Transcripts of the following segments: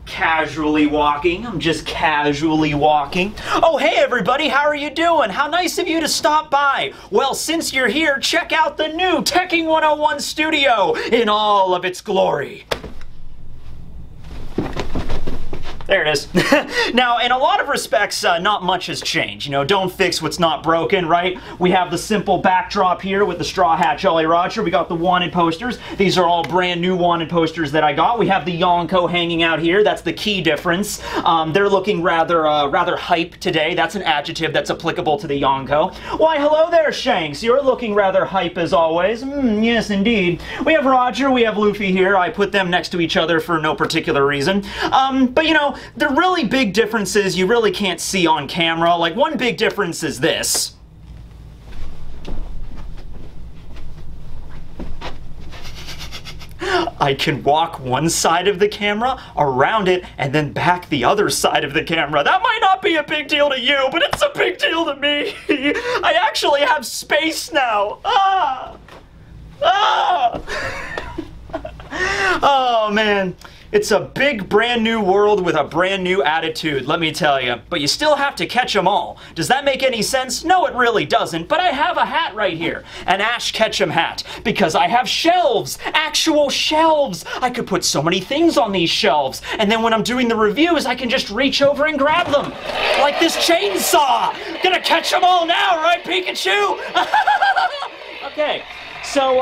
casually walking. I'm just casually walking. Oh, hey everybody, how are you doing? How nice of you to stop by. Well, since you're here, check out the new Tekking101 studio in all of its glory. There it is. Now, in a lot of respects, not much has changed. You know, don't fix what's not broken, right? We have the simple backdrop here with the Straw Hat Jolly Roger. We got the wanted posters. These are all brand new wanted posters that I got. We have the Yonko hanging out here. That's the key difference. They're looking rather hype today. That's an adjective that's applicable to the Yonko. Why, hello there, Shanks. You're looking rather hype as always. Yes, indeed. We have Roger, we have Luffy here. I put them next to each other for no particular reason. But you know, the really big differences you really can't see on camera. Like, one big difference is this. I can walk one side of the camera, around it, and then back the other side of the camera. That might not be a big deal to you, but it's a big deal to me. I actually have space now. Oh, man. It's a big, brand new world with a brand new attitude, let me tell you. But you still have to catch them all. Does that make any sense? No, it really doesn't. But I have a hat right here. An Ash Ketchum hat. Because I have shelves. Actual shelves. I could put so many things on these shelves. And then when I'm doing the reviews, I can just reach over and grab them. Like this chainsaw. Gonna catch them all now, right, Pikachu? Okay. So,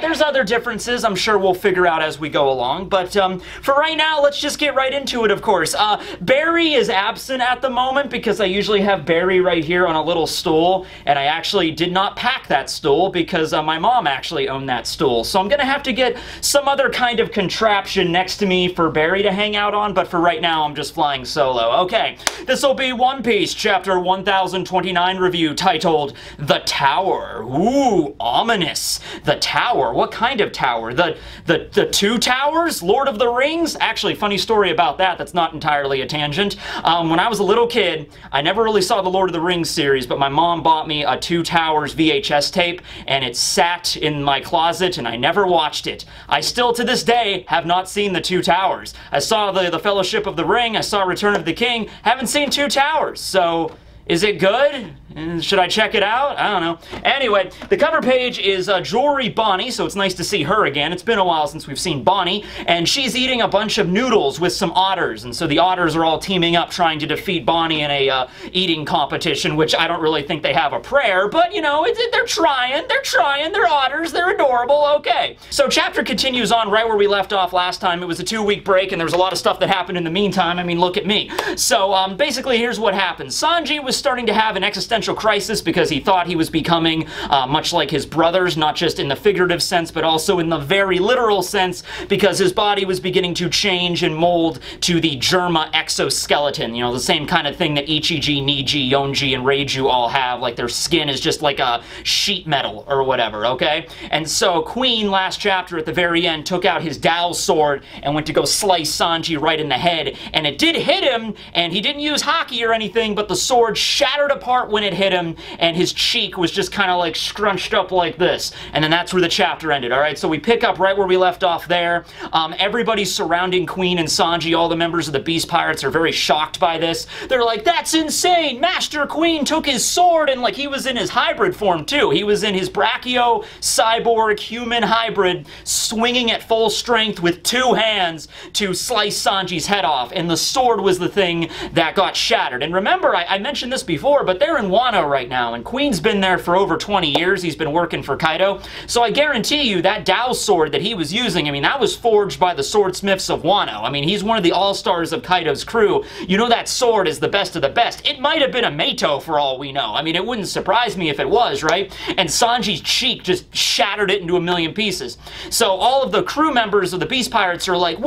there's other differences I'm sure we'll figure out as we go along, but for right now, let's just get right into it, of course. Barry is absent at the moment because I usually have Barry right here on a little stool, and I actually did not pack that stool because my mom actually owned that stool. So I'm going to have to get some other kind of contraption next to me for Barry to hang out on, but for right now, I'm just flying solo. Okay, this will be One Piece, Chapter 1029 review, titled The Tower. Ooh, ominous. The tower. What kind of tower? The two towers? Lord of the Rings? Actually, funny story about that. That's not entirely a tangent. When I was a little kid, I never really saw the Lord of the Rings series, but my mom bought me a Two Towers VHS tape, and it sat in my closet, and I never watched it. I still, to this day, have not seen the Two Towers. I saw the Fellowship of the Ring, I saw Return of the King, haven't seen Two Towers, so is it good? Should I check it out? I don't know. Anyway, the cover page is Jewelry Bonnie, so it's nice to see her again. It's been a while since we've seen Bonnie, and she's eating a bunch of noodles with some otters, and so the otters are all teaming up trying to defeat Bonnie in a eating competition, which I don't really think they have a prayer, but, you know, they're trying, they're otters, they're adorable, okay. So chapter continues on right where we left off last time. It was a 2-week break, and there was a lot of stuff that happened in the meantime. I mean, look at me. So, basically, here's what happened. Sanji was starting to have an existential crisis because he thought he was becoming much like his brothers, not just in the figurative sense, but also in the very literal sense, because his body was beginning to change and mold to the Germa exoskeleton, you know, the same kind of thing that Ichiji, Niji, Yonji, and Reiju all have, like their skin is just like a sheet metal or whatever, okay? And so Queen, last chapter at the very end, took out his Dao sword and went to go slice Sanji right in the head, and it did hit him, and he didn't use haki or anything, but the sword shattered apart when it hit him, and his cheek was just kind of like scrunched up like this, and then that's where the chapter ended. All right, so we pick up right where we left off there. Everybody surrounding Queen and Sanji, all the members of the Beast Pirates, are very shocked by this. They're like, that's insane! Master Queen took his sword, and like he was in his hybrid form too. He was in his brachio cyborg human hybrid, swinging at full strength with 2 hands to slice Sanji's head off, and the sword was the thing that got shattered. And remember, I mentioned this before, but they're in Wano right now, and Queen's been there for over 20 years. He's been working for Kaido. So I guarantee you that Dao sword that he was using, I mean, that was forged by the swordsmiths of Wano. I mean, he's one of the all-stars of Kaido's crew. You know that sword is the best of the best. It might have been a Meito for all we know. I mean, it wouldn't surprise me if it was, right? And Sanji's cheek just shattered it into a million pieces. So all of the crew members of the Beast Pirates are like,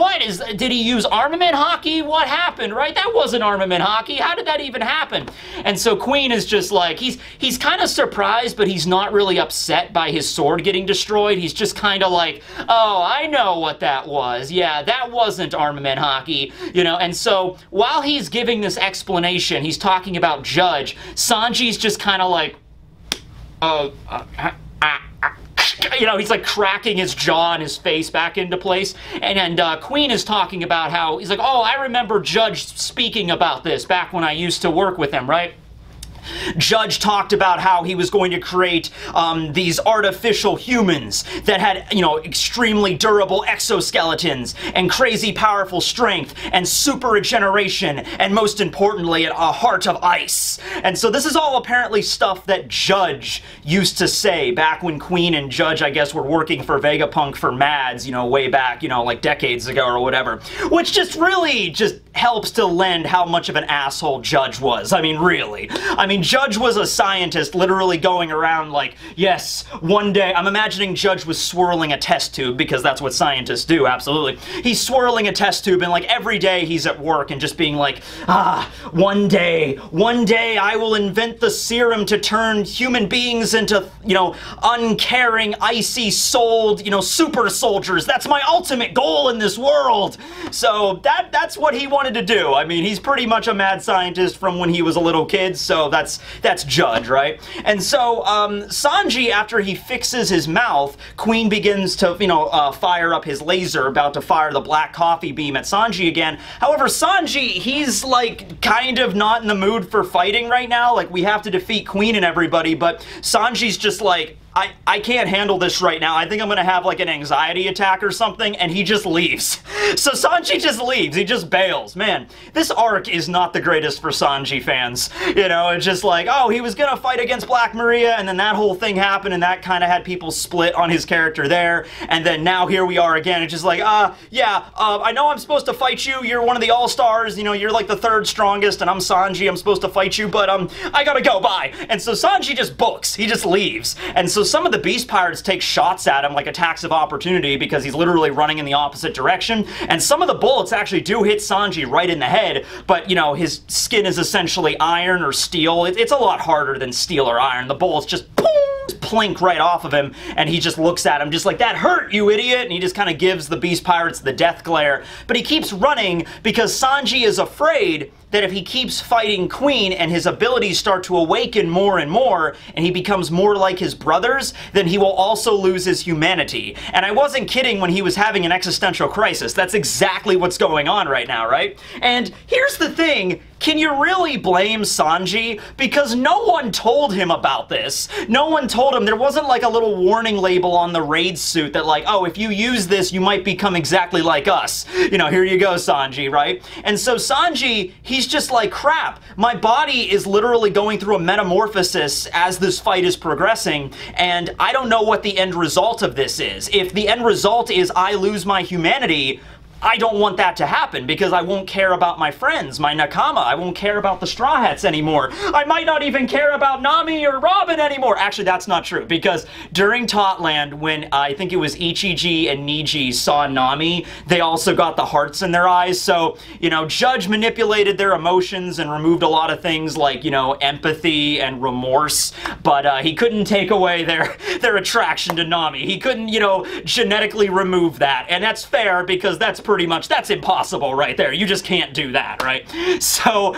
did he use armament haki? What happened, right? That wasn't armament haki. How did that even happen? And so Queen is just like, he's kind of surprised, but he's not really upset by his sword getting destroyed. He's just kind of like, oh, I know what that was. Yeah, that wasn't armament haki, you know. And so while he's giving this explanation, he's talking about Judge. Sanji's just kind of like, you know, he's like cracking his jaw and his face back into place. And Queen is talking about how, he's like, oh, I remember Judge speaking about this back when I used to work with him, right? Judge talked about how he was going to create these artificial humans that had, you know, extremely durable exoskeletons and crazy powerful strength and super regeneration and most importantly a heart of ice. And so this is all apparently stuff that Judge used to say back when Queen and Judge, I guess, were working for Vegapunk for Mads, you know, way back, you know, like decades ago or whatever. Which just really just helps to lend how much of an asshole Judge was. I mean, really. I mean, Judge was a scientist literally going around like, yes, one day, I'm imagining Judge was swirling a test tube because that's what scientists do, absolutely. He's swirling a test tube and like every day he's at work and just being like, one day I will invent the serum to turn human beings into, you know, uncaring, icy-souled, you know, super soldiers. That's my ultimate goal in this world. So that's what he wanted to do. I mean, he's pretty much a mad scientist from when he was a little kid, so that's Judge, right? And so Sanji, after he fixes his mouth, Queen begins to, you know, fire up his laser, about to fire the black coffee beam at Sanji again. However, Sanji, he's like kind of not in the mood for fighting right now. Like, we have to defeat Queen and everybody, but Sanji's just like, I can't handle this right now. I think I'm gonna have like an anxiety attack or something, and he just leaves. So Sanji just leaves. He just bails. Man, this arc is not the greatest for Sanji fans. You know, it's just like, oh, he was gonna fight against Black Maria, and then that whole thing happened, and that kind of had people split on his character there, and then now here we are again. It's just like, I know I'm supposed to fight you. You're one of the all-stars. You know, you're like the third strongest, and I'm Sanji. I'm supposed to fight you, but I gotta go. Bye. And so Sanji just books. He just leaves. And so some of the Beast Pirates take shots at him like attacks of opportunity because he's literally running in the opposite direction, and some of the bullets actually do hit Sanji right in the head, but, you know, his skin is essentially iron or steel. It's a lot harder than steel or iron. The bullets just boom, plink right off of him, and he just looks at him just like, that hurt, you idiot, and he just kind of gives the Beast Pirates the death glare. But he keeps running because Sanji is afraid that if he keeps fighting Queen and his abilities start to awaken more and more, and he becomes more like his brothers, then he will also lose his humanity. And I wasn't kidding when he was having an existential crisis. That's exactly what's going on right now, right? And here's the thing, can you really blame Sanji? Because no one told him about this. No one told him. There wasn't like a little warning label on the raid suit that like, oh, if you use this, you might become exactly like us. You know, here you go, Sanji, right? And so Sanji, he's just like, crap, my body is literally going through a metamorphosis as this fight is progressing, and I don't know what the end result of this is. If the end result is I lose my humanity, I don't want that to happen because I won't care about my friends, my Nakama. I won't care about the Straw Hats anymore. I might not even care about Nami or Robin anymore. Actually, that's not true because during Totland, when I think it was Ichiji and Niji saw Nami, they also got the hearts in their eyes. So, you know, Judge manipulated their emotions and removed a lot of things like, you know, empathy and remorse, but he couldn't take away their attraction to Nami. He couldn't, you know, genetically remove that. And that's fair because that's pretty much, that's impossible right there. You just can't do that, right? So,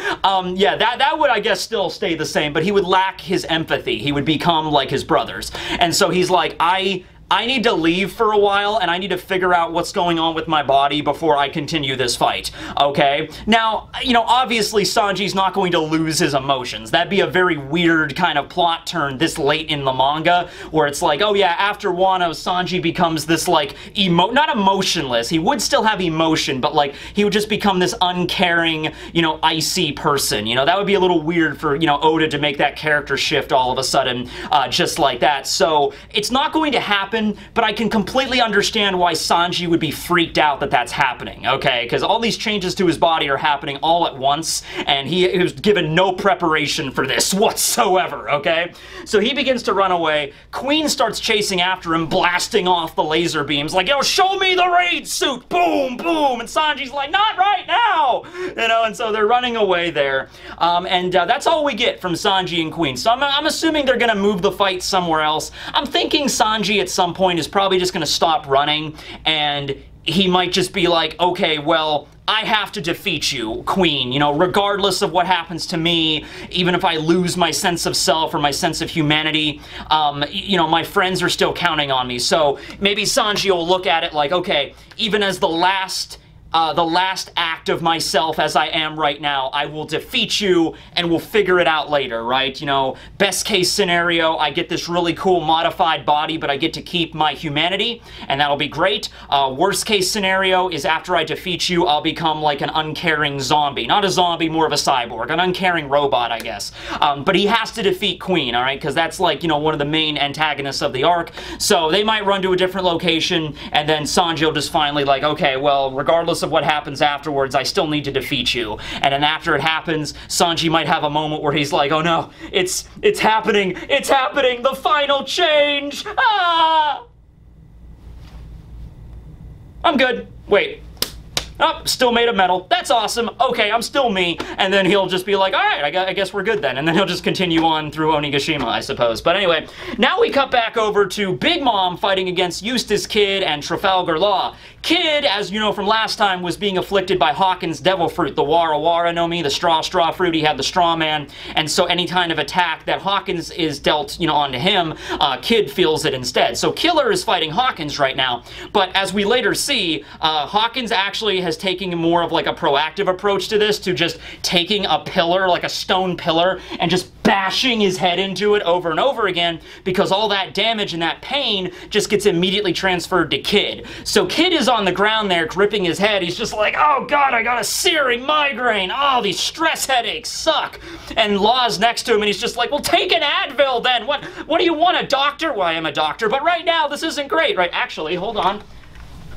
yeah, that would, I guess, still stay the same, but he would lack his empathy. He would become like his brothers. And so he's like, I need to leave for a while, and I need to figure out what's going on with my body before I continue this fight, okay? Now, you know, obviously Sanji's not going to lose his emotions. That'd be a very weird kind of plot turn this late in the manga, where it's like, oh yeah, after Wano, Sanji becomes this, like, not emotionless. He would still have emotion, but, like, he would just become this uncaring, you know, icy person. You know, that would be a little weird for, you know, Oda to make that character shift all of a sudden, just like that. So, it's not going to happen, but I can completely understand why Sanji would be freaked out that that's happening, okay? Because all these changes to his body are happening all at once, and he was given no preparation for this whatsoever, okay? So he begins to run away. Queen starts chasing after him, blasting off the laser beams, like, yo, show me the raid suit! Boom, boom! And Sanji's like, not right now! You know, and so they're running away there. That's all we get from Sanji and Queen. So I'm assuming they're gonna move the fight somewhere else. I'm thinking Sanji at some point is probably just going to stop running, and he might just be like, okay, well, I have to defeat you, Queen, you know, regardless of what happens to me, even if I lose my sense of self or my sense of humanity, you know, my friends are still counting on me. So maybe Sanji will look at it like, okay, even as the last act of myself as I am right now, I will defeat you and we'll figure it out later, right? You know, best case scenario, I get this really cool modified body, but I get to keep my humanity, and that'll be great. Worst case scenario is after I defeat you, I'll become like an uncaring zombie. Not a zombie, more of a cyborg. An uncaring robot, I guess. But he has to defeat Queen, alright? Because that's like, you know, one of the main antagonists of the arc. So they might run to a different location, and then Sanji will just finally like, okay, well, regardless of what happens afterwards, I still need to defeat you. And then after it happens, Sanji might have a moment where he's like, oh no, it's happening, the final change! Ah! I'm good. Wait. Oh, still made of metal. That's awesome. Okay, I'm still me. And then he'll just be like, all right, I guess we're good then. And then he'll just continue on through Onigashima, I suppose. But anyway, now we cut back over to Big Mom fighting against Eustace Kid and Trafalgar Law. Kid, as you know from last time, was being afflicted by Hawkins' devil fruit, the Wara Wara no Mi, the straw fruit. He had the straw man. And so any kind of attack that Hawkins is dealt, you know, onto him, Kid feels it instead. So Killer is fighting Hawkins right now. But as we later see, Hawkins actually has taken more of like a proactive approach to this, to just taking a pillar, like a stone pillar, and just bashing his head into it over and over again, because all that damage and that pain just gets immediately transferred to Kid. So Kid is on the ground there gripping his head. He's just like, oh god, I got a searing migraine. Oh, these stress headaches suck. And Law's next to him and he's just like, well, take an Advil then. What do you want, a doctor? Well, I am a doctor, but right now this isn't great, right? Actually, hold on.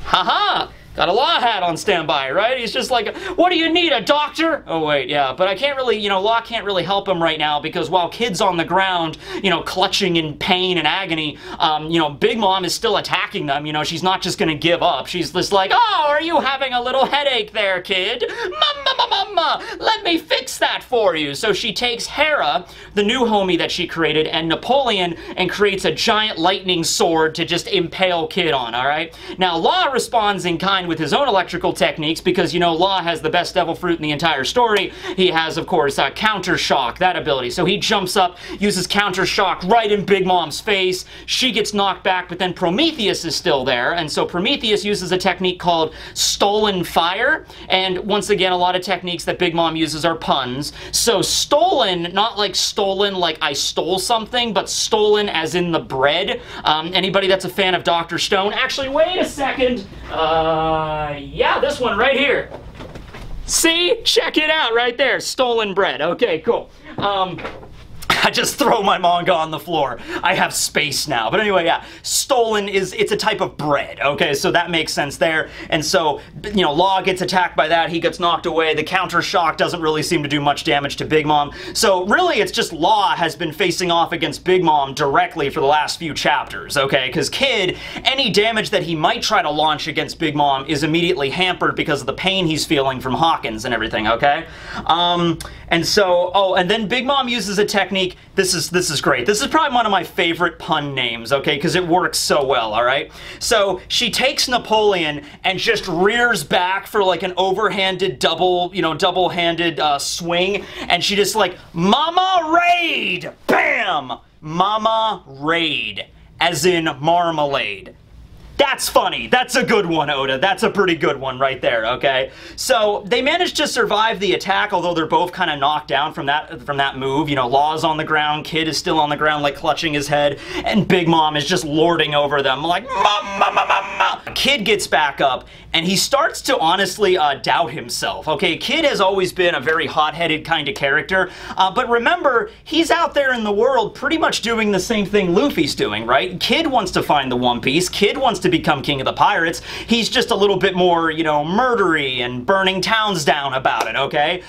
Haha. Got a Law hat on standby, right? He's just like, what do you need, a doctor? Oh, wait, yeah, but I can't really, you know, Law can't really help him right now because while Kid's on the ground, you know, clutching in pain and agony, you know, Big Mom is still attacking them. You know, she's not just gonna give up. She's just like, oh, are you having a little headache there, Kid? Mama, let me fix that for you. So she takes Hera, the new homie that she created, and Napoleon, and creates a giant lightning sword to just impale Kid on, all right? Now, Law responds in kind with his own electrical techniques because, you know, Law has the best devil fruit in the entire story. He has, of course, counter shock, that ability. So he jumps up, uses counter shock right in Big Mom's face. She gets knocked back, but then Prometheus is still there, and so Prometheus uses a technique called stolen fire, and once again, a lot of techniques that Big Mom uses are puns. So stolen, not like stolen like I stole something, but stolen as in the bread. Anybody that's a fan of Dr. Stone, actually, wait a second. Yeah, this one right here. See? Check it out right there. Stolen bread. Okay, cool. I just throw my manga on the floor. I have space now. But anyway, yeah, stolen it's a type of bread, okay? So that makes sense there. And so, you know, Law gets attacked by that. He gets knocked away. The counter shock doesn't really seem to do much damage to Big Mom. So really, it's just Law has been facing off against Big Mom directly for the last few chapters, okay? Because Kid, any damage that he might try to launch against Big Mom is immediately hampered because of the pain he's feeling from Hawkins and everything, okay? And so, oh, and then Big Mom uses a technique. This is great. This is probably one of my favorite pun names, okay, because it works so well, all right? So she takes Napoleon and just rears back for like an overhanded double-handed swing, and she just like, Mama Raid! Bam! Mama Raid, as in marmalade. That's funny. That's a good one, Oda. That's a pretty good one right there, okay? So they managed to survive the attack, although they're both kind of knocked down from that move. You know, Law's on the ground, Kid is still on the ground, like clutching his head, and Big Mom is just lording over them, like, Mama. Kid gets back up, and he starts to honestly doubt himself, okay? Kid has always been a very hot-headed kind of character, but remember, he's out there in the world pretty much doing the same thing Luffy's doing, right? Kid wants to find the One Piece. Kid wants to become king of the pirates. He's just a little bit more, you know, murdery and burning towns down about it, okay?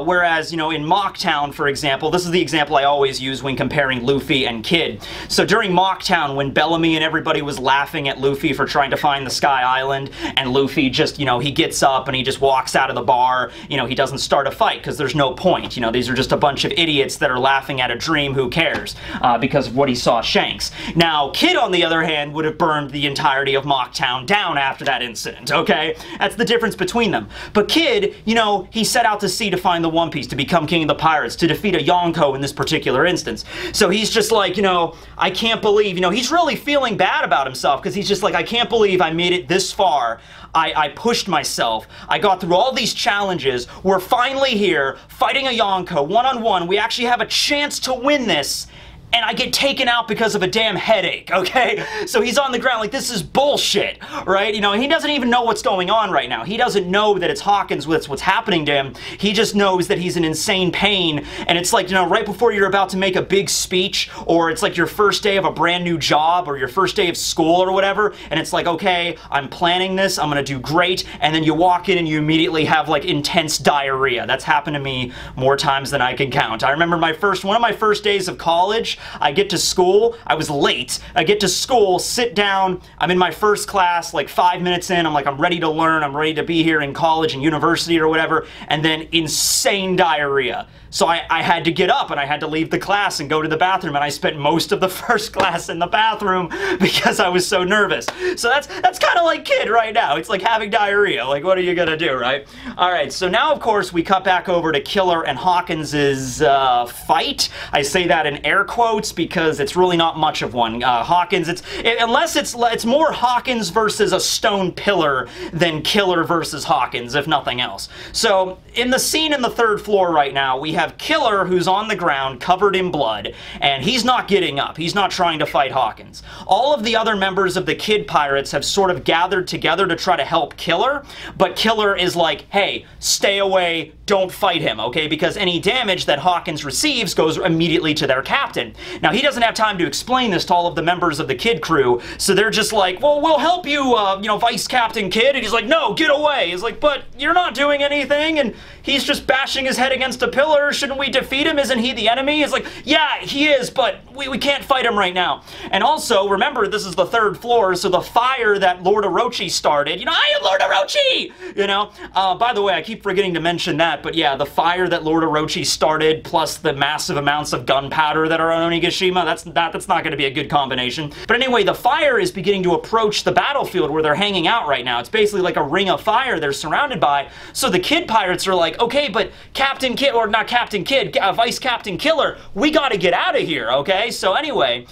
Whereas, you know, in Mocktown, for example, this is the example I always use when comparing Luffy and Kid. So during Mocktown, when Bellamy and everybody was laughing at Luffy for trying to find the Sky Island, and Luffy just, you know, he gets up and he just walks out of the bar, you know, he doesn't start a fight because there's no point. You know, these are just a bunch of idiots that are laughing at a dream, who cares? Because of what he saw Shanks. Now, Kid, on the other hand, would have burned the entirety popularity of Mocktown down after that incident, okay? That's the difference between them. But Kid, you know, he set out to sea to find the One Piece, to become king of the pirates, to defeat a Yonko in this particular instance. So he's just like, you know, I can't believe, you know, he's really feeling bad about himself because he's just like, I can't believe I made it this far. I pushed myself. I got through all these challenges. We're finally here, fighting a Yonko, one-on-one. We actually have a chance to win this. And I get taken out because of a damn headache, okay? So he's on the ground like, this is bullshit, right? You know, he doesn't even know what's going on right now. He doesn't know that it's Hawkins, what's happening to him. He just knows that he's in insane pain. And it's like, you know, right before you're about to make a big speech, or it's like your first day of a brand new job, or your first day of school or whatever, and it's like, okay, I'm planning this, I'm gonna do great, and then you walk in and you immediately have like intense diarrhea. That's happened to me more times than I can count. I remember one of my first days of college, I get to school, I was late, I get to school, sit down, I'm in my first class, like 5 minutes in, I'm like, I'm ready to learn, I'm ready to be here in college and university or whatever, and then insane diarrhea. So I had to get up and I had to leave the class and go to the bathroom, and I spent most of the first class in the bathroom because I was so nervous. So that's kind of like Kid right now. It's like having diarrhea. Like, what are you gonna do, right? Alright, so now of course we cut back over to Killer and Hawkins's fight. I say that in air quotes because it's really not much of one. Hawkins, it's more Hawkins versus a stone pillar than Killer versus Hawkins, if nothing else. So in the scene in the third floor right now, we have Killer, who's on the ground covered in blood, and he's not getting up. He's not trying to fight Hawkins. All of the other members of the Kid Pirates have sort of gathered together to try to help Killer, but Killer is like, hey, stay away, don't fight him, okay? Because any damage that Hawkins receives goes immediately to their captain. Now, he doesn't have time to explain this to all of the members of the Kid crew, so they're just like, well, we'll help you, you know, Vice Captain Kid, and he's like, no, get away. He's like, but you're not doing anything, and he's just bashing his head against a pillar. Shouldn't we defeat him? Isn't he the enemy? He's like, yeah, he is, but we can't fight him right now. And also, remember, this is the third floor, so the fire that Lord Orochi started, you know, I am Lord Orochi! You know? By the way, I keep forgetting to mention that, but yeah, the fire that Lord Orochi started, plus the massive amounts of gunpowder that are on Onigashima, that's not going to be a good combination. But anyway, the fire is beginning to approach the battlefield where they're hanging out right now. It's basically like a ring of fire they're surrounded by. So the Kid Pirates are like, okay, but Captain Kid, or not Captain Kid, Vice Captain Killer, we gotta get out of here, okay? So anyway,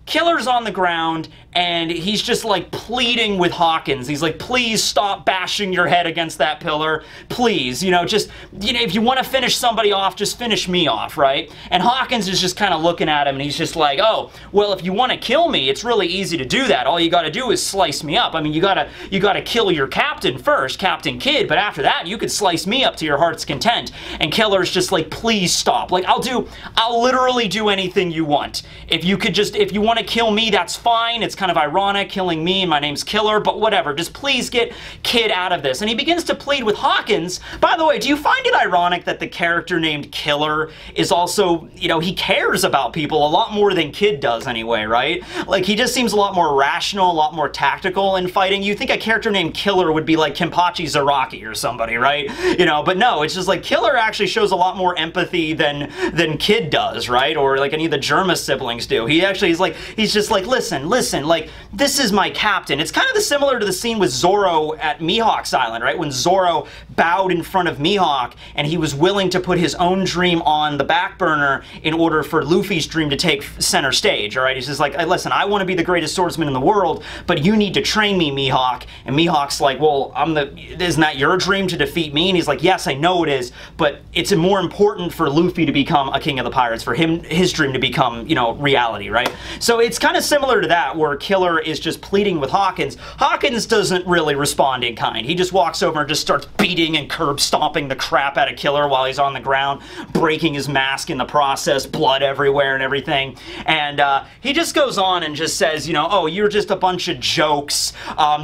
Killer's on the ground, and he's just like pleading with Hawkins. He's like, please stop bashing your head against that pillar. Please, you know, just, you know, if you want to finish somebody off, just finish me off, right? And Hawkins is just kind of looking at him, and he's just like, oh, well, if you want to kill me, it's really easy to do that. All you got to do is slice me up. I mean, you gotta kill your captain first, Captain Kid, but after that, you could slice me up to your heart's content. And Killer's just like, please stop. Like, I'll literally do anything you want. If you want to kill me, that's fine. It's kind of ironic, killing me, and my name's Killer, but whatever. Just please get Kid out of this. And he begins to plead with Hawkins. By the way, do you find it ironic that the character named Killer is also, you know, he cares about people a lot more than Kid does anyway, right? Like, he just seems a lot more rational, a lot more tactical in fighting. You think a character named Killer would be like Kenpachi Zaraki or somebody, right? You know, but no, it's just like Killer actually shows a lot more empathy than Kid does, right? Or like any of the Germa siblings do. He's just like, listen, like, this is my captain. It's kind of similar to the scene with Zoro at Mihawk's Island, right? When Zoro bowed in front of Mihawk, and he was willing to put his own dream on the back burner in order for Luffy's dream to take center stage, all right? He's just like, hey, listen, I want to be the greatest swordsman in the world, but you need to train me, Mihawk. And Mihawk's like, well, isn't that your dream to defeat me? And he's like, yes, I know it is, but it's more important for Luffy to become a king of the pirates, for his dream to become, you know, reality, right? So it's kind of similar to that, where Killer is just pleading with Hawkins. Hawkins doesn't really respond in kind. He just walks over and just starts beating and curb stomping the crap out of Killer while he's on the ground, breaking his mask in the process, blood everywhere and everything. And he just goes on and just says, you know, oh, you're just a bunch of jokes.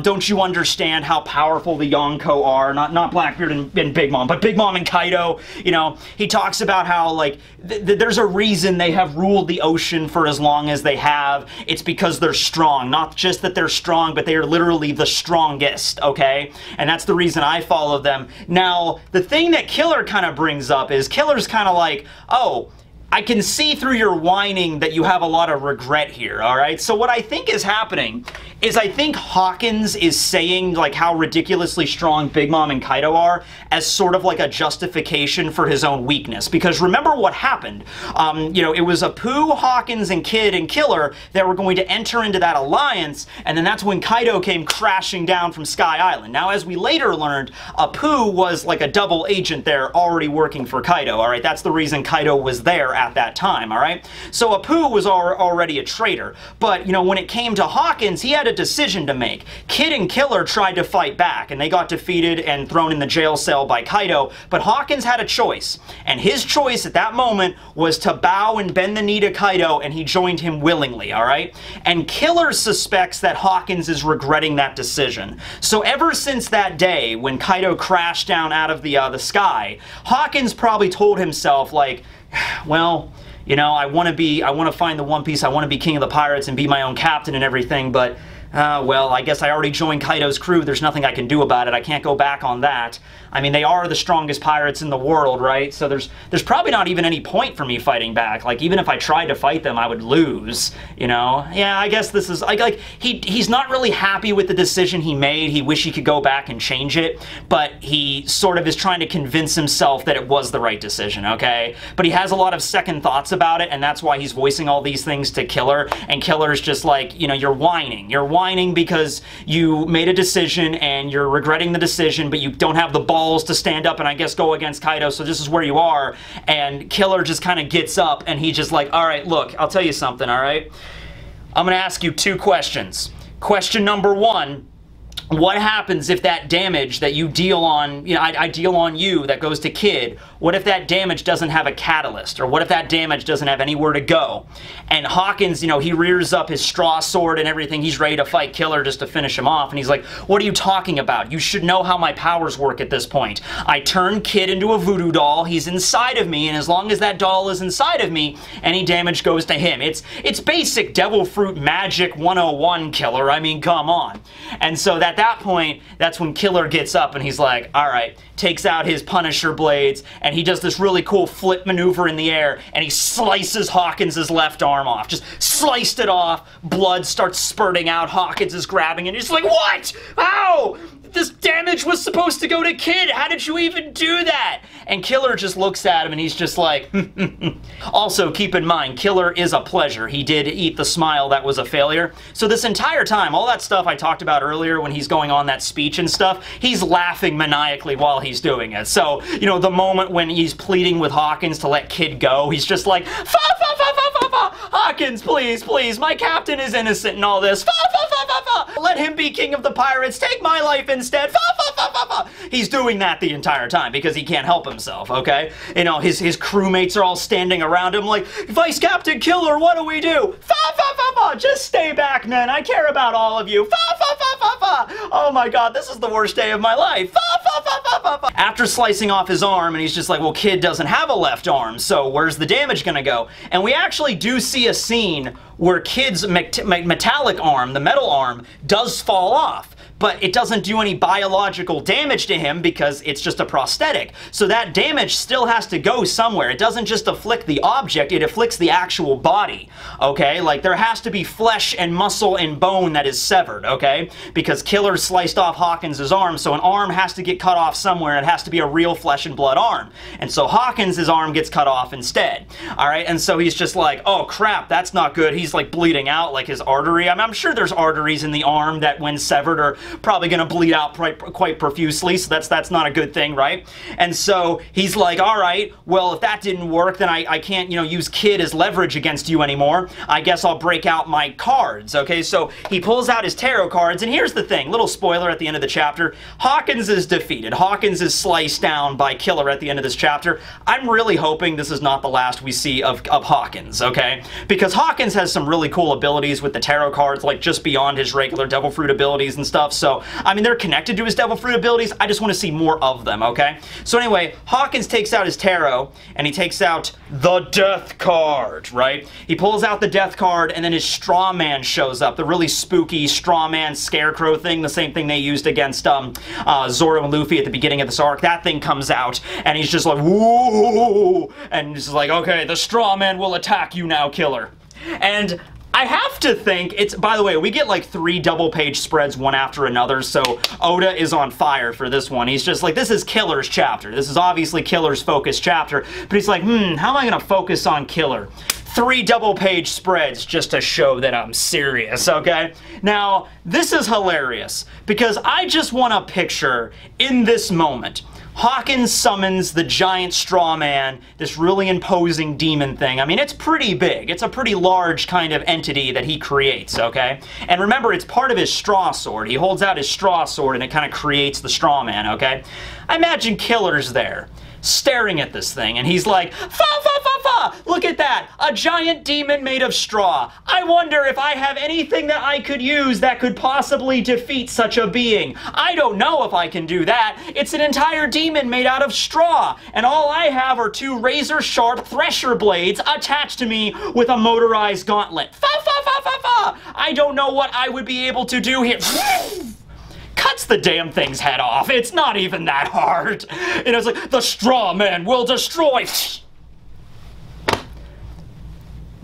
Don't you understand how powerful the Yonko are? Not Blackbeard and Big Mom, but Big Mom and Kaido. You know, he talks about how, like, there's a reason they have ruled the ocean for as long as they have. It's because they're strong. Not just that they're strong, but they are literally the strongest, okay? And that's the reason I follow them. Now, the thing that Killer kind of brings up is Killer's kind of like, oh, I can see through your whining that you have a lot of regret here, all right? So what I think is happening is I think Hawkins is saying like how ridiculously strong Big Mom and Kaido are as sort of like a justification for his own weakness. Because remember what happened. You know, it was Apu, Hawkins, and Kid and Killer that were going to enter into that alliance, and then that's when Kaido came crashing down from Sky Island. Now, as we later learned, Apu was like a double agent there already working for Kaido, all right? That's the reason Kaido was there at that time, all right? So Apu was already a traitor. But, you know, when it came to Hawkins, he had a decision to make. Kid and Killer tried to fight back, and they got defeated and thrown in the jail cell by Kaido, but Hawkins had a choice. And his choice at that moment was to bow and bend the knee to Kaido, and he joined him willingly, all right? And Killer suspects that Hawkins is regretting that decision. So ever since that day, when Kaido crashed down out of the sky, Hawkins probably told himself, like, well, you know, I want to find the One Piece, I want to be king of the pirates and be my own captain and everything, but, well, I guess I already joined Kaido's crew, there's nothing I can do about it, I can't go back on that. I mean, they are the strongest pirates in the world, right? So there's probably not even any point for me fighting back. Like, even if I tried to fight them, I would lose, you know? Yeah, I guess this is, like he's not really happy with the decision he made. He wish he could go back and change it, but he sort of is trying to convince himself that it was the right decision, okay? But he has a lot of second thoughts about it, and that's why he's voicing all these things to Killer, and Killer's just like, you know, you're whining. You're whining because you made a decision, and you're regretting the decision, but you don't have the balls to stand up and I guess go against Kaido, so this is where you are. And Killer just kind of gets up and he's just like, all right, look, I'll tell you something, all right? I'm going to ask you 2 questions. Question number 1, what happens if that damage that you deal on, you know, I deal on you that goes to Kid, what if that damage doesn't have a catalyst? Or what if that damage doesn't have anywhere to go? And Hawkins, you know, he rears up his straw sword and everything, he's ready to fight Killer just to finish him off, and he's like, what are you talking about? You should know how my powers work at this point. I turn Kid into a voodoo doll, he's inside of me, and as long as that doll is inside of me, any damage goes to him. It's basic Devil Fruit Magic 101, Killer, I mean, come on. And so at that point, that's when Killer gets up and he's like, all right, takes out his Punisher blades, and he does this really cool flip maneuver in the air, and he slices Hawkins' left arm off. Just sliced it off, blood starts spurting out, Hawkins is grabbing it, and he's like, what? How? This damage was supposed to go to Kid, how did you even do that? And Killer just looks at him and he's just like, Also, keep in mind, Killer is a pleasure. He did eat the smile that was a failure. So this entire time, all that stuff I talked about earlier when he's going on that speech and stuff, he's laughing maniacally while he's doing it. So, you know, the moment when he's pleading with Hawkins to let Kid go, he's just like, fa fa fa fa fa fa, Hawkins, please, please, my captain is innocent and all this, fa fa fa fa fa, let him be king of the pirates, take my life instead, fa fa fa fa fa. He's doing that the entire time because he can't help himself, okay? You know, his crewmates are all standing around him like, Vice Captain Killer, what do we do? Fa fa fa fa, just stay back, man, I care about all of you, fa fa fa fa fa. Oh my god, this is the worst day of my life, fa fa fa fa fa fa. After slicing off his arm, and he's just like, well, Kid doesn't have a left arm, so where's the damage gonna go? And we actually do see a scene where Kid's metallic arm, the metal arm, does fall off. But it doesn't do any biological damage to him because it's just a prosthetic. So that damage still has to go somewhere. It doesn't just afflict the object, it afflicts the actual body, okay? Like, there has to be flesh and muscle and bone that is severed, okay? Because Killer sliced off Hawkins' arm, so an arm has to get cut off somewhere, and it has to be a real flesh and blood arm. And so Hawkins' arm gets cut off instead, all right? And so he's just like, oh crap, that's not good. He's like bleeding out, like his artery. I mean, I'm sure there's arteries in the arm that when severed are probably going to bleed out quite profusely, so that's not a good thing, right? And so he's like, all right, well, if that didn't work, then I can't, you know, use Kid as leverage against you anymore. I guess I'll break out my cards, okay? So he pulls out his tarot cards, and here's the thing, little spoiler at the end of the chapter, Hawkins is defeated. Hawkins is sliced down by Killer at the end of this chapter. I'm really hoping this is not the last we see of Hawkins, okay? Because Hawkins has some really cool abilities with the tarot cards, like just beyond his regular Devil Fruit abilities and stuff. So, I mean, they're connected to his devil fruit abilities. I just want to see more of them, okay? So anyway, Hawkins takes out his tarot, and he takes out the death card, right? He pulls out the death card, and then his straw man shows up. The really spooky straw man scarecrow thing, the same thing they used against Zoro and Luffy at the beginning of this arc. That thing comes out, and he's just like, whoa, and he's like, okay, the straw man will attack you now, Killer. And I have to think it's, by the way, we get like 3 double-page spreads one after another, so Oda is on fire for this one. He's just like, this is Killer's chapter. This is obviously Killer's focused chapter, but he's like, how am I going to focus on Killer? 3 double-page spreads just to show that I'm serious, okay? Now, this is hilarious, because I just want to picture, in this moment, Hawkins summons the giant straw man, this really imposing demon thing. I mean, it's pretty big. It's a pretty large kind of entity that he creates, okay? And remember, it's part of his straw sword. He holds out his straw sword and it kind of creates the straw man, okay? I imagine Killer's there, staring at this thing, and he's like, fa fa fa fa! Look at that! A giant demon made of straw. I wonder if I have anything that I could use that could possibly defeat such a being. I don't know if I can do that. It's an entire demon made out of straw, and all I have are 2 razor-sharp thresher blades attached to me with a motorized gauntlet. Fa fa fa fa fa! I don't know what I would be able to do here. Cuts the damn thing's head off. It's not even that hard. And it's like, the straw man will destroy.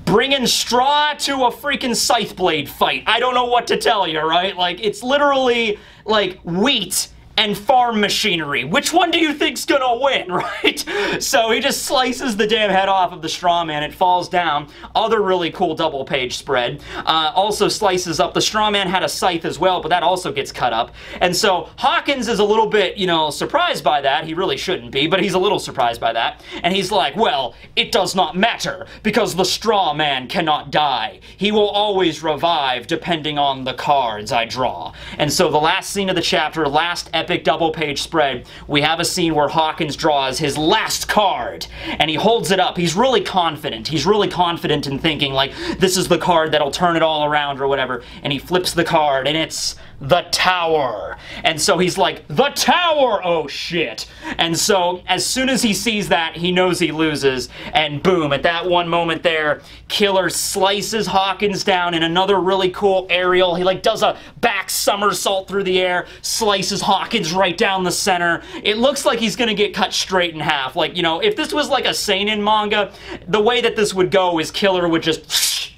Bringing straw to a freaking scythe blade fight. I don't know what to tell you, right? Like, it's literally like wheat and farm machinery. Which one do you think's gonna win, right? So he just slices the damn head off of the straw man. It falls down. Other really cool double page spread. Also slices up. The straw man had a scythe as well, but that also gets cut up. And so Hawkins is a little bit, you know, surprised by that. He really shouldn't be, but he's a little surprised by that. And he's like, well, it does not matter because the straw man cannot die. He will always revive depending on the cards I draw. And so the last scene of the chapter, last epic double page spread, we have a scene where Hawkins draws his last card and he holds it up. He's really confident. He's really confident in thinking like, this is the card that'll turn it all around or whatever. And he flips the card and it's the Tower. And so he's like, the Tower! Oh shit. And so as soon as he sees that, he knows he loses. And boom, at that one moment there, Killer slices Hawkins down in another really cool aerial. He like does a back somersault through the air, slices Hawkins right down the center. It looks like he's gonna get cut straight in half. Like, you know, if this was like a seinen manga, the way that this would go is Killer would just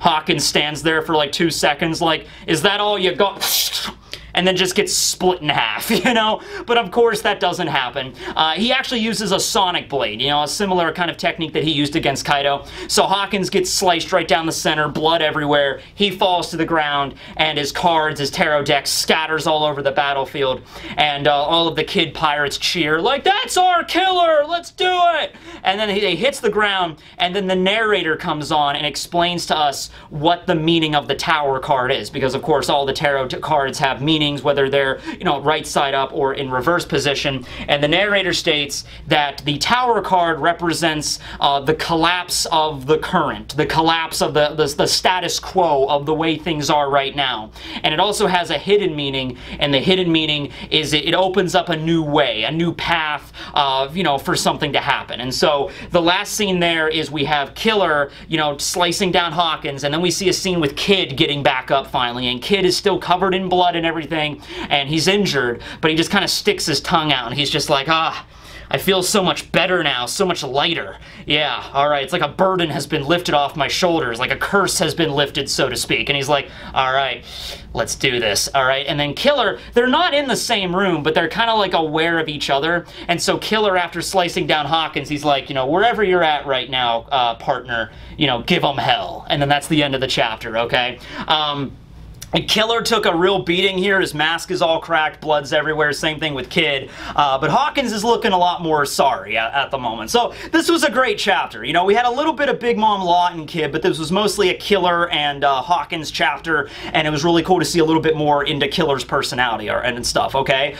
Hawkins stands there for like 2 seconds like, is that all you got? And then just gets split in half, you know? But of course that doesn't happen. He actually uses a sonic blade, you know, a similar kind of technique that he used against Kaido. So Hawkins gets sliced right down the center, blood everywhere. He falls to the ground, and his cards, his tarot deck scatters all over the battlefield. And all of the kid pirates cheer, like, that's our Killer, let's do it! And then he hits the ground, and then the narrator comes on and explains to us what the meaning of the Tower card is. Because of course all the tarot cards have meanings, whether they're, you know, right side up or in reverse position. And the narrator states that the Tower card represents the collapse of the current, the collapse of the status quo of the way things are right now. And it also has a hidden meaning, and the hidden meaning is it opens up a new way, a new path, you know, for something to happen. And so the last scene there is we have Killer, you know, slicing down Hawkins, and then we see a scene with Kid getting back up finally, and Kid is still covered in blood and everything, and he's injured, but he just kind of sticks his tongue out, and he's just like, I feel so much better now, so much lighter. Yeah, alright, it's like a burden has been lifted off my shoulders, like a curse has been lifted, so to speak. And he's like, alright, let's do this, alright? And then Killer, they're not in the same room, but they're kind of like aware of each other. And so Killer, after slicing down Hawkins, he's like, you know, wherever you're at right now, partner, you know, give them hell. And then that's the end of the chapter, okay? And Killer took a real beating here. His mask is all cracked, blood's everywhere, same thing with Kid. But Hawkins is looking a lot more sorry at the moment. So this was a great chapter. You know, we had a little bit of Big Mom Law and Kid, but this was mostly a Killer and Hawkins chapter, and it was really cool to see a little bit more into Killer's personality and stuff, okay?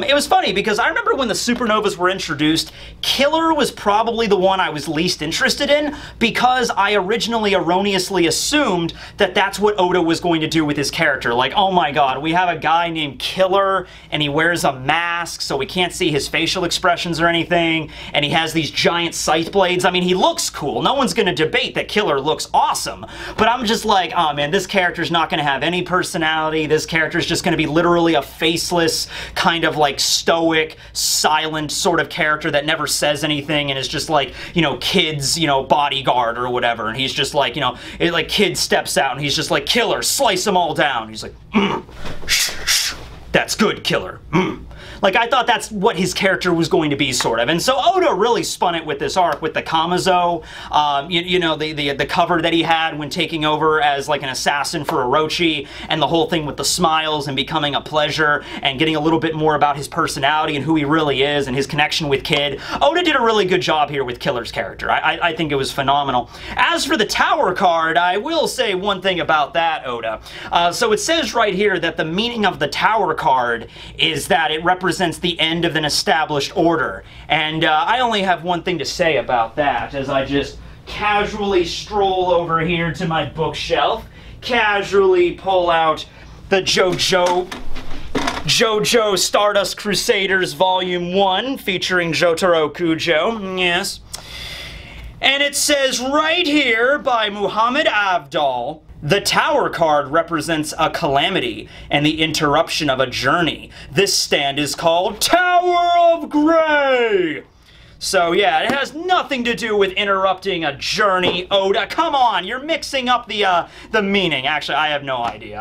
It was funny because I remember when the Supernovas were introduced, Killer was probably the one I was least interested in because I originally erroneously assumed that that's what Oda was going to do with his character. Like, oh my god, we have a guy named Killer, and he wears a mask, so we can't see his facial expressions or anything, and he has these giant scythe blades. I mean, he looks cool. No one's gonna debate that Killer looks awesome. But I'm just like, oh man, this character's not gonna have any personality. This character's just gonna be literally a faceless, kind of like stoic, silent sort of character that never says anything and is just like, you know, Kid's, you know, bodyguard or whatever. And he's just like, you know, like Kid steps out and he's just like, Killer, slice them all down. He's like, shh, shh, that's good, Killer. Like, I thought that's what his character was going to be, sort of. And so Oda really spun it with this arc, with the Kamazo, you know, the cover that he had when taking over as, like, an assassin for Orochi, and the whole thing with the smiles and becoming a pleasure, and getting a little bit more about his personality and who he really is, and his connection with Kid. Oda did a really good job here with Killer's character. I think it was phenomenal. As for the Tower card, I will say one thing about that, Oda. So it says right here that the meaning of the Tower card is that it represents the end of an established order. And I only have one thing to say about that, as I just casually stroll over here to my bookshelf, casually pull out the JoJo Stardust Crusaders Volume 1, featuring Jotaro Kujo, yes. And it says right here by Muhammad Avdol, the Tower card represents a calamity and the interruption of a journey. This stand is called Tower of Grey. So yeah, it has nothing to do with interrupting a journey, Oda. Come on, you're mixing up the meaning. Actually, I have no idea.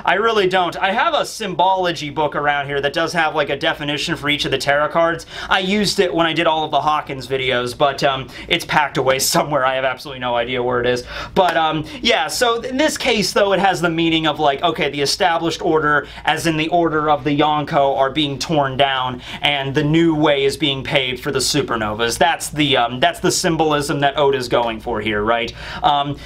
I really don't. I have a symbology book around here that does have like a definition for each of the tarot cards. I used it when I did all of the Hawkins videos, but it's packed away somewhere. I have absolutely no idea where it is. But yeah, so in this case though, it has the meaning of like, okay, the established order, as in the order of the Yonko, are being torn down, and the new way is being paved for the supernovas. That's the symbolism that Oda's going for here, right?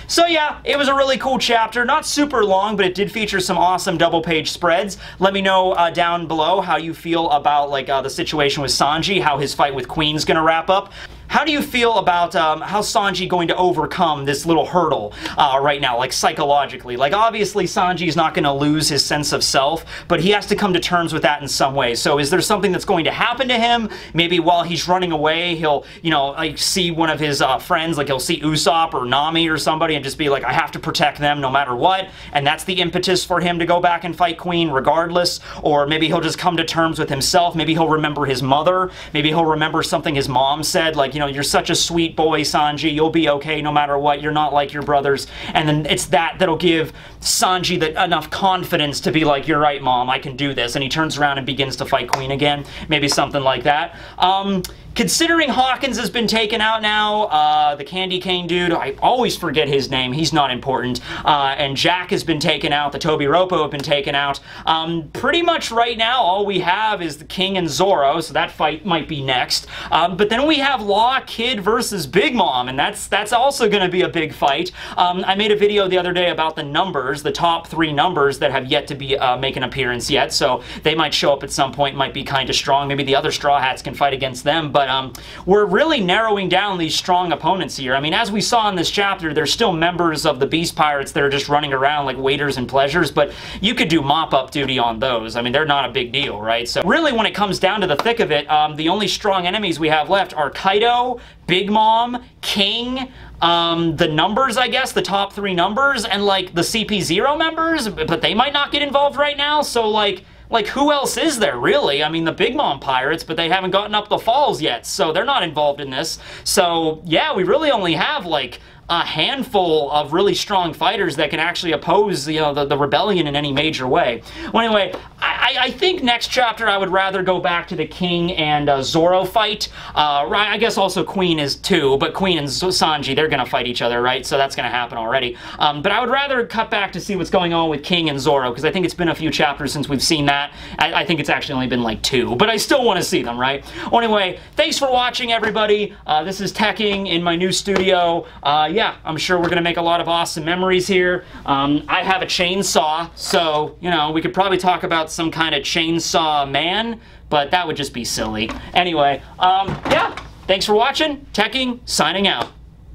So yeah, it was a really cool chapter. Not super long, but it did feature some awesome double-page spreads. Let me know down below how you feel about like the situation with Sanji, how his fight with Queen's gonna wrap up. How do you feel about how Sanji going to overcome this little hurdle right now, like psychologically? Like, obviously Sanji's not going to lose his sense of self, but he has to come to terms with that in some way. So is there something that's going to happen to him? Maybe while he's running away, he'll, you know, like see one of his friends, like he'll see Usopp or Nami or somebody and just be like, I have to protect them no matter what. And that's the impetus for him to go back and fight Queen regardless. Or maybe he'll just come to terms with himself. Maybe he'll remember his mother. Maybe he'll remember something his mom said, like, you know, you're such a sweet boy, Sanji. You'll be okay no matter what. You're not like your brothers. And then it's that'll give Sanji enough confidence to be like, you're right, Mom, I can do this. And he turns around and begins to fight Queen again. Maybe something like that. Considering Hawkins has been taken out now, the Candy Cane dude, I always forget his name, he's not important, and Jack has been taken out, the Toby Roppo have been taken out, pretty much right now all we have is the King and Zoro, so that fight might be next, but then we have Law, Kid versus Big Mom, and that's also going to be a big fight. I made a video the other day about the numbers, the top 3 numbers that have yet to be make an appearance yet, so they might show up at some point, might be kind of strong, maybe the other Straw Hats can fight against them, but we're really narrowing down these strong opponents here. I mean, as we saw in this chapter, there's still members of the Beast Pirates that are just running around like waiters and pleasures, but you could do mop-up duty on those. I mean, they're not a big deal, right? So really, when it comes down to the thick of it, the only strong enemies we have left are Kaido, Big Mom, King, the numbers, I guess, the top 3 numbers, and like the CP0 members, but they might not get involved right now, so like who else is there, really? I mean, the Big Mom Pirates, but they haven't gotten up the falls yet, so they're not involved in this. So, yeah, we really only have, like, a handful of really strong fighters that can actually oppose, you know, the rebellion in any major way. Well, anyway, I think next chapter I would rather go back to the King and Zoro fight. I guess also Queen is too, but Queen and Sanji, they're going to fight each other, right? So that's going to happen already. But I would rather cut back to see what's going on with King and Zoro, because I think it's been a few chapters since we've seen that. I think it's actually only been like 2, but I still want to see them, right? Well, anyway, thanks for watching, everybody. This is Tekking in my new studio. Yeah, I'm sure we're going to make a lot of awesome memories here. I have a chainsaw, so, you know, we could probably talk about some kind of chainsaw man, but that would just be silly. Anyway, yeah, thanks for watching. Tekking, signing out.